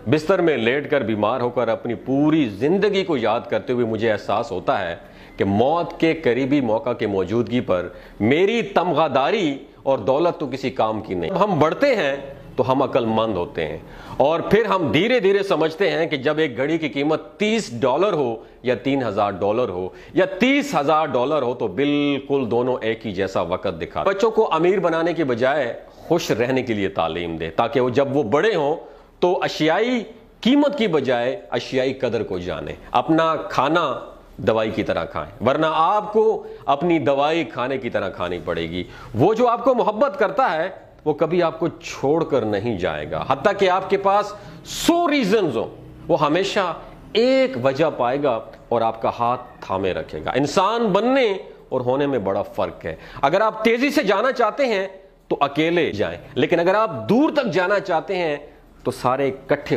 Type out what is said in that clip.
بستر میں لیٹ کر بیمار ہو کر اپنی پوری زندگی کو یاد کرتے ہوئے مجھے احساس ہوتا ہے کہ موت کے قریبی موقع کے موجودگی پر میری تمغاداری اور دولت تو کسی کام کی نہیں۔ ہم بڑھتے ہیں تو ہم عقل مند ہوتے ہیں، اور پھر ہم دھیرے دھیرے سمجھتے ہیں کہ جب ایک گھڑی کی قیمت $30 ہو یا $3000 ہو یا $30,000 ہو تو بالکل دونوں ایک ہی جیسا وقت دکھاتے ہیں۔ بچوں کو امیر بنانے کے بجائے خوش رہنے کے لیے تعلیم دیں، تاکہ وہ جب وہ بڑے ہوں تو اشیائی قیمت کی بجائے اشیائی قدر کو جانیں۔ اپنا کھانا دوائی کی طرح کھائیں، ورنہ آپ کو اپنی دوائی کھانے کی طرح کھانی پڑے گی۔ وہ جو آپ کو محبت کرتا ہے وہ کبھی آپ کو چھوڑ کر نہیں جائے گا، حتیٰ کہ آپ کے پاس 100 ریزنز ہوں، وہ ہمیشہ ایک وجہ پائے گا اور آپ کا ہاتھ تھامے رکھے گا۔ انسان بننے اور ہونے میں بڑا فرق ہے۔ اگر آپ تیزی سے جانا چاہتے ہیں تو اکیلے جائیں، لیکن اگر آپ دور تک جانا چاہتے ہیں تو سارے اکٹھے